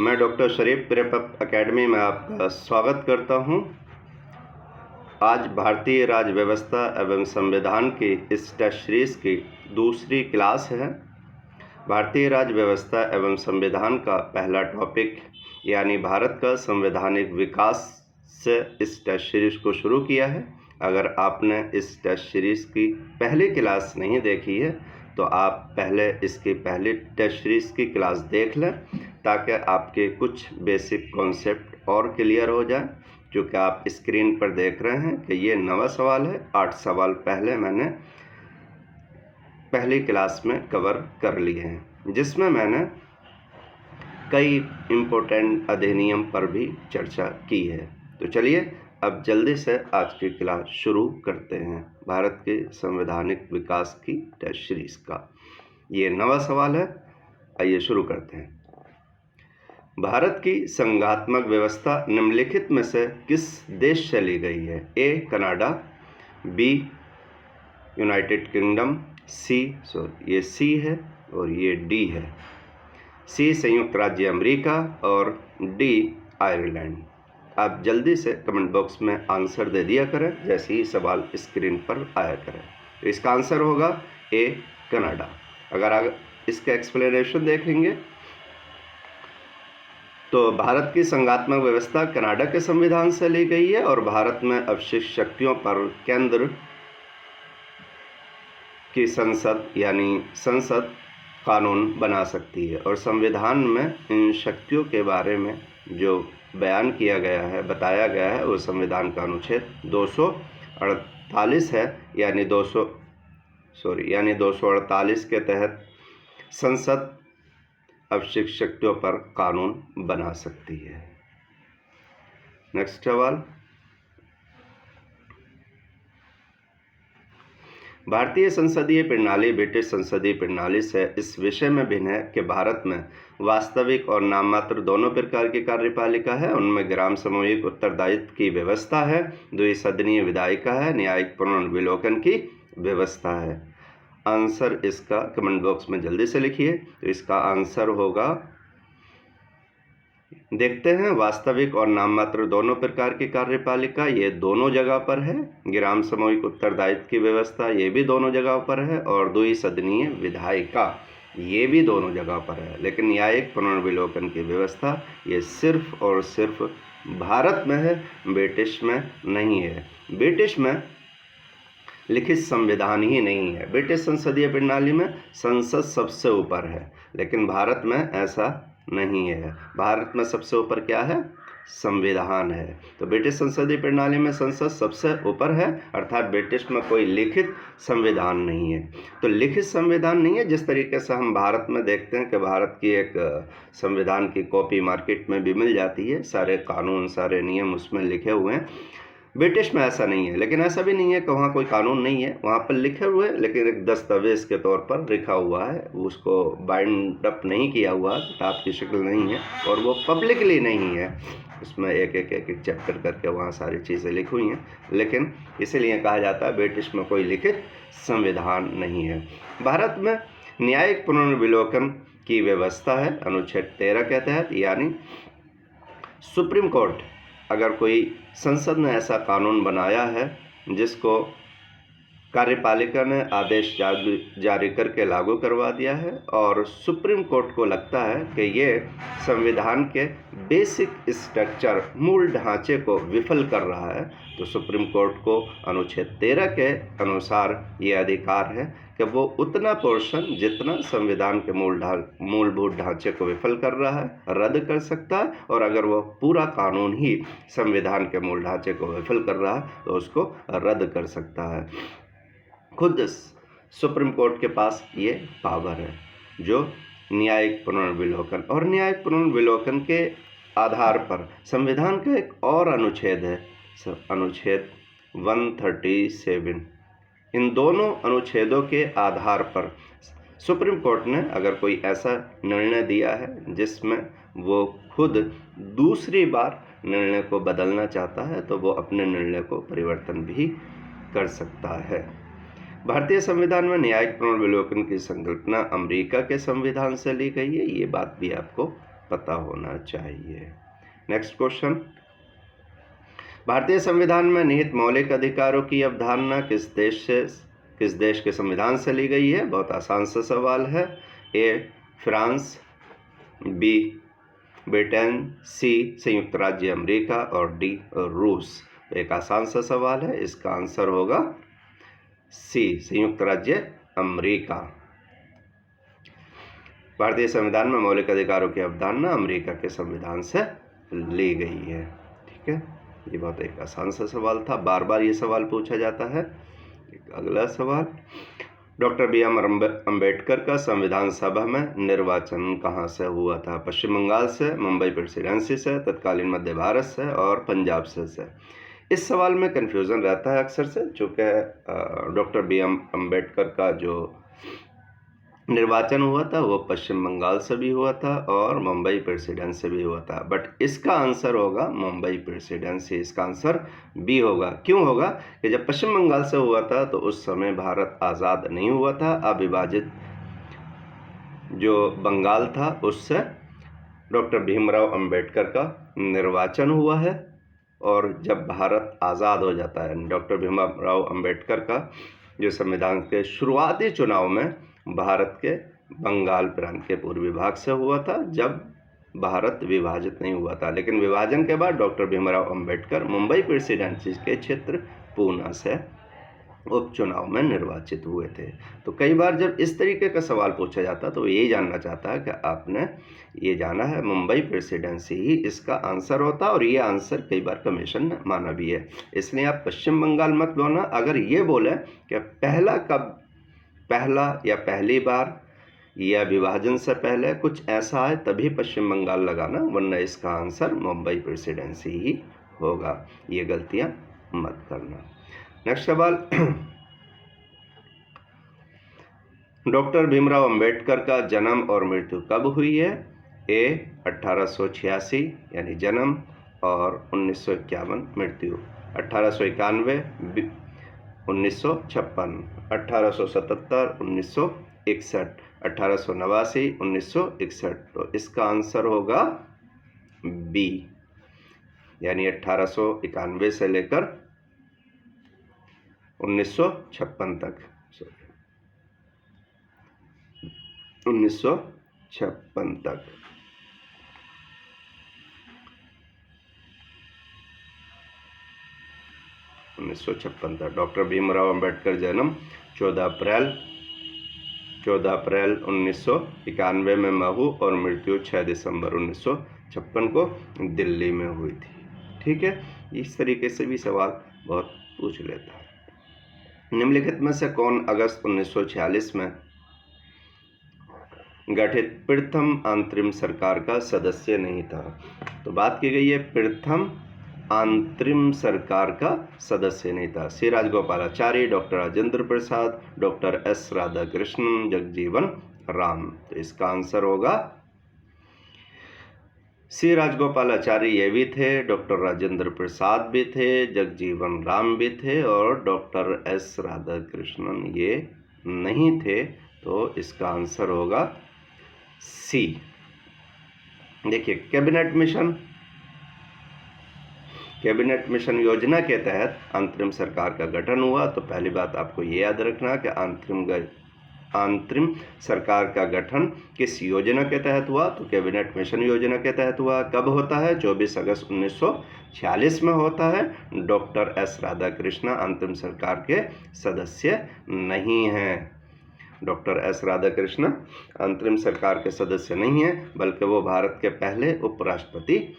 मैं डॉक्टर शरीफ प्रेपअप एकेडमी में आपका स्वागत करता हूं। आज भारतीय राज्य व्यवस्था एवं संविधान की इस टेस्ट सीरीज़ की दूसरी क्लास है। भारतीय राज्य व्यवस्था एवं संविधान का पहला टॉपिक यानी भारत का संवैधानिक विकास से इस टेस्ट सीरीज़ को शुरू किया है। अगर आपने इस टेस्ट सीरीज़ की पहली क्लास नहीं देखी है तो आप पहले इसकी पहली टेस्ट सीरीज़ की क्लास देख लें ताकि आपके कुछ बेसिक कॉन्सेप्ट और क्लियर हो जाए। क्योंकि आप स्क्रीन पर देख रहे हैं कि ये 9वां सवाल है। 8 सवाल पहले मैंने पहली क्लास में कवर कर लिए हैं, जिसमें मैंने कई इम्पोर्टेंट अधिनियम पर भी चर्चा की है। तो चलिए अब जल्दी से आज की क्लास शुरू करते हैं। भारत के संवैधानिक विकास की टेस्ट सीरीज़ का ये 9वां सवाल है। आइए शुरू करते हैं। भारत की संघात्मक व्यवस्था निम्नलिखित में से किस देश से ली गई है? A Canada, B United Kingdom, ये सी है और ये डी है। सी संयुक्त राज्य अमेरिका और डी आयरलैंड। आप जल्दी से कमेंट बॉक्स में आंसर दे दिया करें जैसे ही सवाल स्क्रीन पर आया करें। तो इसका आंसर होगा ए कनाडा। अगर इसका एक्सप्लेनेशन देखेंगे तो भारत की संघात्मक व्यवस्था कनाडा के संविधान से ली गई है और भारत में अवशिष्ट शक्तियों पर केंद्र की संसद कानून बना सकती है और संविधान में इन शक्तियों के बारे में जो बयान किया गया है, बताया गया है, वो संविधान का अनुच्छेद 248 है। यानी 248 के तहत संसद अवशिष्ट शक्तियों पर कानून बना सकती है। नेक्स्ट सवाल। भारतीय संसदीय प्रणाली ब्रिटिश संसदीय प्रणाली से इस विषय में भिन्न है कि भारत में वास्तविक और नाममात्र दोनों प्रकार की कार्यपालिका है। उनमें ग्राम सामूहिक उत्तरदायित्व की व्यवस्था है, द्विसदनीय विधायिका है, न्यायिक पुनर्विलोकन की व्यवस्था है। आंसर इसका कमेंट बॉक्स में जल्दी से लिखिए। तो इसका आंसर होगा, देखते हैं, वास्तविक और नाममात्र दोनों प्रकार की कार्यपालिका ये दोनों जगह पर है। ग्राम सामूहिक उत्तरदायित्व की व्यवस्था ये भी दोनों जगह पर है और द्विसदनीय विधायिका ये भी दोनों जगह पर है। लेकिन न्यायिक पुनर्विलोकन की व्यवस्था ये सिर्फ और सिर्फ भारत में है, ब्रिटिश में नहीं है। ब्रिटिश में लिखित संविधान ही नहीं है। ब्रिटिश संसदीय प्रणाली में संसद सबसे ऊपर है, लेकिन भारत में ऐसा नहीं है। भारत में सबसे ऊपर क्या है? संविधान है। तो ब्रिटिश संसदीय प्रणाली में संसद सबसे ऊपर है, अर्थात ब्रिटिश में कोई लिखित संविधान नहीं है। तो लिखित संविधान नहीं है जिस तरीके से हम भारत में देखते हैं कि भारत की एक संविधान की कॉपी मार्केट में भी मिल जाती है, सारे कानून सारे नियम उसमें लिखे हुए हैं। ब्रिटिश में ऐसा नहीं है। लेकिन ऐसा भी नहीं है कि वहाँ कोई कानून नहीं है, वहाँ पर लिखे हुए, लेकिन एक दस्तावेज़ के तौर पर लिखा हुआ है, उसको बाइंड अप नहीं किया हुआ, किताब की शक्ल नहीं है और वो पब्लिकली नहीं है। उसमें एक चैप्टर करके वहाँ सारी चीज़ें लिखी हुई हैं, लेकिन इसीलिए कहा जाता है ब्रिटिश में कोई लिखित संविधान नहीं है। भारत में न्यायिक पुनर्विलोकन की व्यवस्था है अनुच्छेद 13 के तहत। यानी सुप्रीम कोर्ट, अगर कोई संसद ने ऐसा कानून बनाया है जिसको कार्यपालिका ने आदेश जारी करके लागू करवा दिया है और सुप्रीम कोर्ट को लगता है कि ये संविधान के बेसिक स्ट्रक्चर, मूल ढांचे को विफल कर रहा है, तो सुप्रीम कोर्ट को अनुच्छेद 13 के अनुसार ये अधिकार है कि वो उतना पोर्शन जितना संविधान के मूलभूत ढांचे को विफल कर रहा है रद्द कर सकता है, और अगर वो पूरा कानून ही संविधान के मूल ढांचे को विफल कर रहा है तो उसको रद्द कर सकता है। खुद सुप्रीम कोर्ट के पास ये पावर है जो न्यायिक पुनर्विलोकन, और न्यायिक पुनर्विलोकन के आधार पर संविधान का एक और अनुच्छेद है, अनुच्छेद 137। इन दोनों अनुच्छेदों के आधार पर सुप्रीम कोर्ट ने अगर कोई ऐसा निर्णय दिया है जिसमें वो खुद दूसरी बार निर्णय को बदलना चाहता है तो वो अपने निर्णय को परिवर्तन भी कर सकता है। भारतीय संविधान में न्यायिक पुनर्विलोकन की संकल्पना अमेरिका के संविधान से ली गई है, ये बात भी आपको पता होना चाहिए। नेक्स्ट क्वेश्चन, भारतीय संविधान में निहित मौलिक अधिकारों की अवधारणा किस देश के संविधान से ली गई है? बहुत आसान सा सवाल है। ए फ्रांस, बी ब्रिटेन, सी संयुक्त राज्य अमेरिका और डी रूस। एक आसान सा सवाल है, इसका आंसर होगा सी संयुक्त राज्य अमेरिका। भारतीय संविधान में मौलिक अधिकारों की अवधारणा अमेरिका के संविधान से ली गई है। ठीक है, ये बहुत एक आसान सा सवाल था, बार बार ये सवाल पूछा जाता है। अगला सवाल, डॉक्टर बी.आर. अम्बेडकर का संविधान सभा में निर्वाचन कहाँ से हुआ था? पश्चिम बंगाल से, मुंबई प्रेसिडेंसी से, तत्कालीन मध्य भारत से और पंजाब से। इस सवाल में कन्फ्यूज़न रहता है अक्सर से, चूँकि डॉक्टर बी.आर. अम्बेडकर का जो निर्वाचन हुआ था वो पश्चिम बंगाल से भी हुआ था और मुंबई प्रेसिडेंसी से भी हुआ था, बट इसका आंसर होगा मुंबई प्रेसिडेंसी। इसका आंसर बी होगा। क्यों होगा कि जब पश्चिम बंगाल से हुआ था तो उस समय भारत आज़ाद नहीं हुआ था, अविभाजित जो बंगाल था उससे डॉक्टर भीमराव अंबेडकर का निर्वाचन हुआ है, और जब भारत आज़ाद हो जाता है, डॉक्टर भीमराव अंबेडकर का जो संविधान के शुरुआती चुनाव में भारत के बंगाल प्रांत के पूर्वी भाग से हुआ था, जब भारत विभाजित नहीं हुआ था। लेकिन विभाजन के बाद डॉक्टर भीमराव अंबेडकर मुंबई प्रेसिडेंसी के क्षेत्र पूना से उपचुनाव में निर्वाचित हुए थे। तो कई बार जब इस तरीके का सवाल पूछा जाता है तो यही जानना चाहता है कि आपने ये जाना है मुंबई प्रेसिडेंसी ही इसका आंसर होता है, और ये आंसर कई बार कमीशन ने माना भी है। इसलिए आप पश्चिम बंगाल मत बोलना। अगर ये बोले कि पहला कब, पहला या पहली बार या विभाजन से पहले कुछ ऐसा है, तभी पश्चिम बंगाल लगाना, वरना इसका आंसर मुंबई प्रेसिडेंसी ही होगा। ये गलतियां मत करना। नेक्स्ट सवाल, डॉक्टर भीमराव अंबेडकर का जन्म और मृत्यु कब हुई है? ए 1886 यानी जन्म और 1951 मृत्यु, 1891 1956, 1877 1961, 1889 1961। तो इसका आंसर होगा बी, यानी 1891 से लेकर 1956 तक, 1956 तक। डॉक्टर भीमराव अंबेडकर जन्म 14 अप्रैल 1991 में महू और मृत्यु 6 दिसंबर 1956 को दिल्ली में हुई थी। ठीक है, इस तरीके से भी सवाल बहुत पूछ लेता है। निम्नलिखित में से कौन अगस्त 1946 में गठित प्रथम अंतरिम सरकार का सदस्य नहीं था? तो बात की गई है प्रथम अंतरिम सरकार का सदस्य नहीं था। सी राजगोपालाचारी, डॉक्टर राजेंद्र प्रसाद, डॉक्टर एस राधाकृष्णन, जगजीवन राम। तो इसका आंसर होगा सी राजगोपालाचारी ये भी थे, डॉक्टर राजेंद्र प्रसाद भी थे, जगजीवन राम भी थे और डॉक्टर एस राधाकृष्णन ये नहीं थे। तो इसका आंसर होगा सी। देखिए, कैबिनेट मिशन योजना के तहत अंतरिम सरकार का गठन हुआ। तो पहली बात आपको ये याद रखना कि अंतरिम सरकार का गठन किस योजना के तहत हुआ? तो कैबिनेट मिशन योजना के तहत हुआ। कब होता है? 24 अगस्त 1946 में होता है। डॉक्टर एस राधाकृष्णन अंतरिम सरकार के सदस्य नहीं हैं। डॉक्टर एस राधाकृष्णन अंतरिम सरकार के सदस्य नहीं हैं, बल्कि वो भारत के पहले उपराष्ट्रपति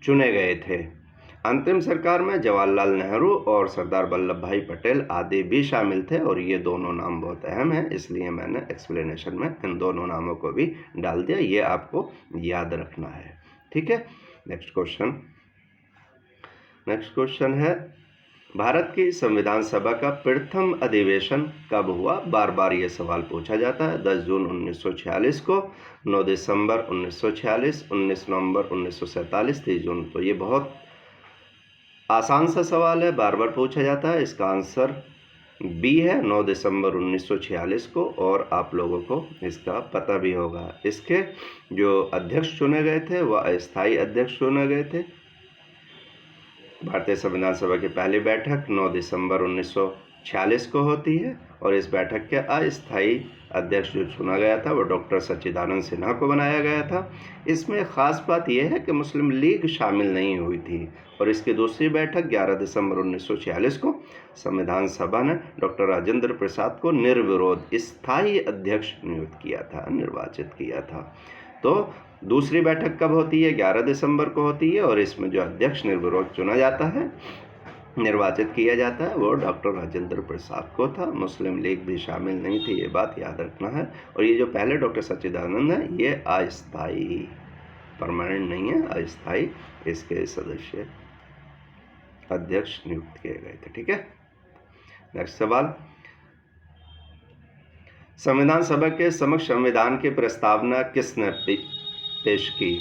चुने गए थे। अंतरिम सरकार में जवाहरलाल नेहरू और सरदार वल्लभ भाई पटेल आदि भी शामिल थे, और ये दोनों नाम बहुत अहम हैं, इसलिए मैंने एक्सप्लेनेशन में इन दोनों नामों को भी डाल दिया। ये आपको याद रखना है। ठीक है, नेक्स्ट क्वेश्चन है, भारत की संविधान सभा का प्रथम अधिवेशन कब हुआ? बार बार ये सवाल पूछा जाता है। 10 जून 1946 को, 9 दिसंबर 1946, 19 नवंबर 1947, 30 जून। तो ये बहुत आसान सा सवाल है, बार बार पूछा जाता है। इसका आंसर बी है 9 दिसंबर 1946 को, और आप लोगों को इसका पता भी होगा। इसके जो अध्यक्ष चुने गए थे वह अस्थायी अध्यक्ष चुने गए थे। भारतीय संविधान सभा की पहली बैठक 9 दिसंबर 1946 को होती है, और इस बैठक के अस्थायी अध्यक्ष जो चुना गया था वो डॉक्टर सच्चिदानंद सिन्हा को बनाया गया था। इसमें ख़ास बात यह है कि मुस्लिम लीग शामिल नहीं हुई थी। और इसकी दूसरी बैठक 11 दिसंबर 1946 को संविधान सभा ने डॉक्टर राजेंद्र प्रसाद को निर्विरोध स्थायी अध्यक्ष नियुक्त किया था, निर्वाचित किया था। तो दूसरी बैठक कब होती है? 11 दिसंबर को होती है, और इसमें जो अध्यक्ष निर्विरोध चुना जाता है, निर्वाचित किया जाता है, वो डॉक्टर राजेंद्र प्रसाद को था। मुस्लिम लीग भी शामिल नहीं थी, ये बात याद रखना है। और ये जो पहले डॉक्टर सच्चिदानंद है ये अस्थायी, परमानेंट नहीं है, अस्थायी इसके सदस्य अध्यक्ष नियुक्त किए गए थे। ठीक है, नेक्स्ट सवाल। संविधान सभा के समक्ष संविधान की प्रस्तावना किसने पेश की?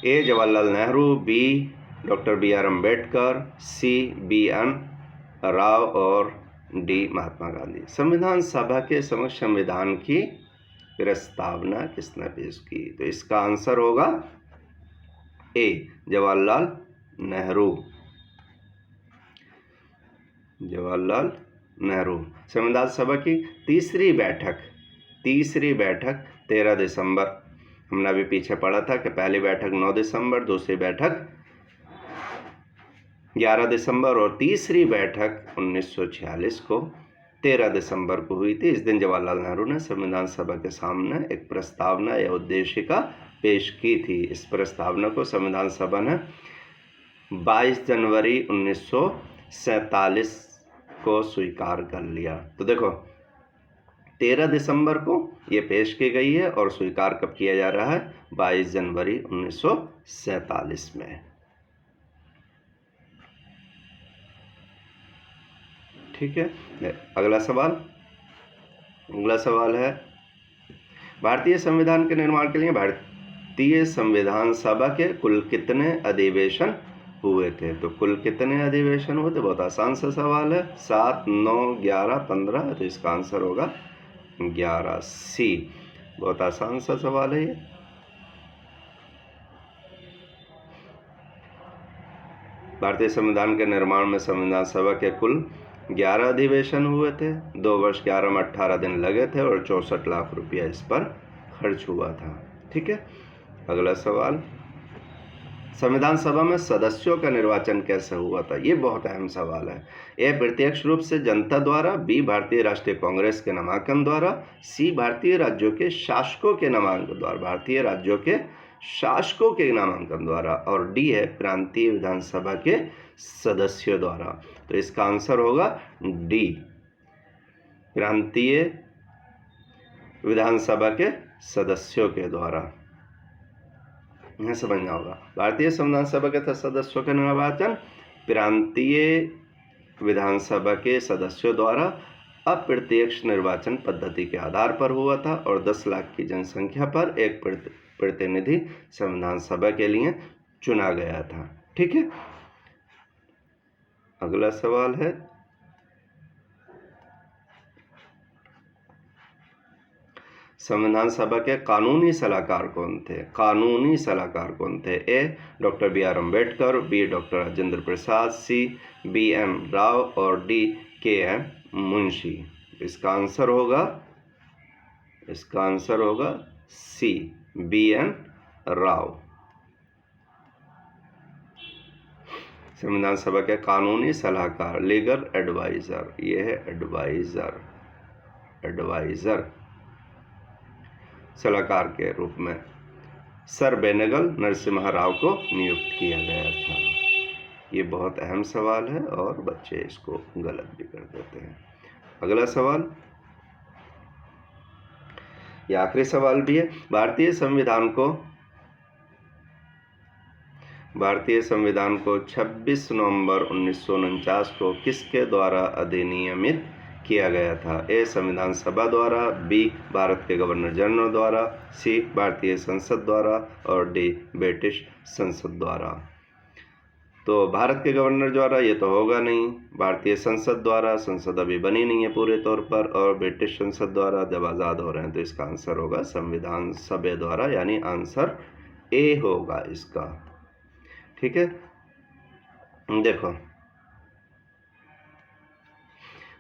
A Jawaharlal Nehru, B doctor B R. Ambedkar, C B N. Rao और डी महात्मा गांधी। संविधान सभा के समक्ष संविधान की प्रस्तावना किसने पेश की? तो इसका आंसर होगा ए जवाहरलाल नेहरू, जवाहरलाल नेहरू। संविधान सभा की तीसरी बैठक 13 दिसंबर, हमने अभी पीछे पढ़ा था कि पहली बैठक 9 दिसंबर, दूसरी बैठक 11 दिसंबर और तीसरी बैठक 1946 को 13 दिसंबर को हुई थी। इस दिन जवाहरलाल नेहरू ने संविधान सभा के सामने एक प्रस्तावना या उद्देशिका पेश की थी। इस प्रस्तावना को संविधान सभा ने 22 जनवरी 1947 को स्वीकार कर लिया। तो देखो 13 दिसंबर को ये पेश की गई है और स्वीकार कब किया जा रहा है? 22 जनवरी 1947 में। ठीक है, अगला सवाल है, भारतीय संविधान के निर्माण के लिए भारतीय संविधान सभा के कुल कितने अधिवेशन हुए थे? तो कुल कितने अधिवेशन हुए थे? बहुत आसान सा सवाल है, 7, 9, 11, 15। तो इसका आंसर होगा 11, सी। बहुत आसान सा सवाल है ये। भारतीय संविधान के निर्माण में संविधान सभा के कुल 11 अधिवेशन हुए थे। 2 वर्ष 11 में 18 दिन लगे थे और 64 लाख रुपया इस पर खर्च हुआ था। ठीक है, अगला सवाल, संविधान सभा में सदस्यों का निर्वाचन कैसे हुआ था? ये बहुत अहम सवाल है। ए प्रत्यक्ष रूप से जनता द्वारा, बी भारतीय राष्ट्रीय कांग्रेस के नामांकन द्वारा, सी भारतीय राज्यों के शासकों के नामांकन द्वारा, भारतीय राज्यों के शासकों के नामांकन द्वारा, और डी है प्रांतीय विधानसभा के सदस्यों द्वारा। तो इसका आंसर होगा डी, प्रांतीय विधानसभा के सदस्यों के द्वारा। यह समझना होगा, भारतीय संविधान सभा के सदस्यों का निर्वाचन प्रांतीय विधानसभा के सदस्यों द्वारा अप्रत्यक्ष निर्वाचन पद्धति के आधार पर हुआ था, और 10 लाख की जनसंख्या पर एक प्रतिनिधि संविधान सभा के लिए चुना गया था। ठीक है, अगला सवाल है, संविधान सभा के कानूनी सलाहकार कौन थे? कानूनी सलाहकार कौन थे? A doctor B R. Ambedkar, B doctor Rajendra Prasad, C B N. Rao और डी के.एम. मुंशी। इसका आंसर होगा सी, बी.एन. राव। संविधान सभा के कानूनी सलाहकार, लीगल एडवाइजर, ये है एडवाइजर सलाहकार के रूप में सर बेनेगल नरसिम्हा राव को नियुक्त किया गया था। ये बहुत अहम सवाल है और बच्चे इसको गलत भी कर देते हैं। अगला सवाल, यह आखिरी सवाल भी है, भारतीय संविधान को 26 नवंबर 1949 को किसके द्वारा अधिनियमित किया गया था? ए संविधान सभा द्वारा, बी भारत के गवर्नर जनरल द्वारा, सी भारतीय संसद द्वारा और डी ब्रिटिश संसद द्वारा। तो भारत के गवर्नर द्वारा ये तो होगा नहीं, भारतीय संसद द्वारा, संसद अभी बनी नहीं है पूरे तौर पर, और ब्रिटिश संसद द्वारा जब आज़ाद हो रहे हैं, तो इसका आंसर होगा संविधान सभा द्वारा, यानी आंसर ए होगा इसका। ठीक है, देखो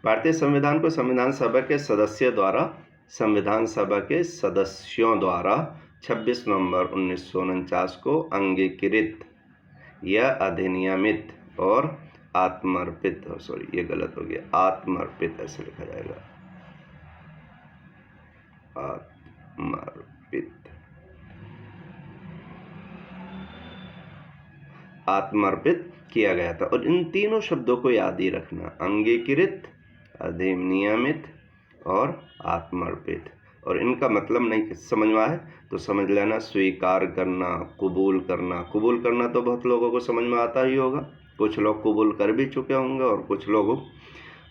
भारतीय संविधान को संविधान सभा के सदस्यों द्वारा 26 नवंबर 1949 को अंगीकृत या अधिनियमित और आत्मर्पित, सॉरी ये गलत हो गया, आत्मर्पित ऐसे लिखा जाएगा, आत्मर्पित किया गया था। और इन तीनों शब्दों को याद ही रखना, अंगीकृत, अधिनियमित और आत्मर्पित। और इनका मतलब नहीं समझ में आए तो समझ लेना स्वीकार करना, कबूल करना। कबूल करना तो बहुत लोगों को समझ में आता ही होगा, कुछ लोग कबूल कर भी चुके होंगे और कुछ लोग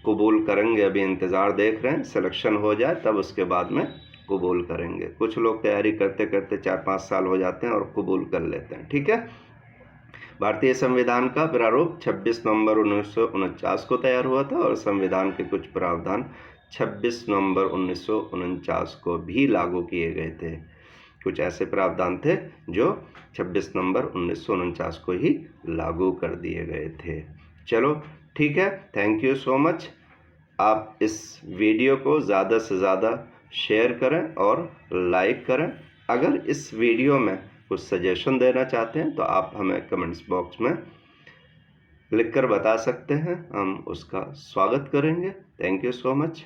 कबूल करेंगे, अभी इंतज़ार देख रहे हैं, सिलेक्शन हो जाए तब उसके बाद में कबूल करेंगे। कुछ लोग तैयारी करते करते 4-5 साल हो जाते हैं और कबूल कर लेते हैं। ठीक है, भारतीय संविधान का प्रारूप 26 नवंबर 1949 को तैयार हुआ था और संविधान के कुछ प्रावधान 26 नवंबर 1949 को भी लागू किए गए थे। कुछ ऐसे प्रावधान थे जो 26 नवंबर 1949 को ही लागू कर दिए गए थे। चलो ठीक है, थैंक यू सो मच। आप इस वीडियो को ज़्यादा से ज़्यादा शेयर करें और लाइक करें। अगर इस वीडियो में कुछ सजेशन देना चाहते हैं तो आप हमें कमेंट्स बॉक्स में लिखकर बता सकते हैं, हम उसका स्वागत करेंगे। Thank you so much.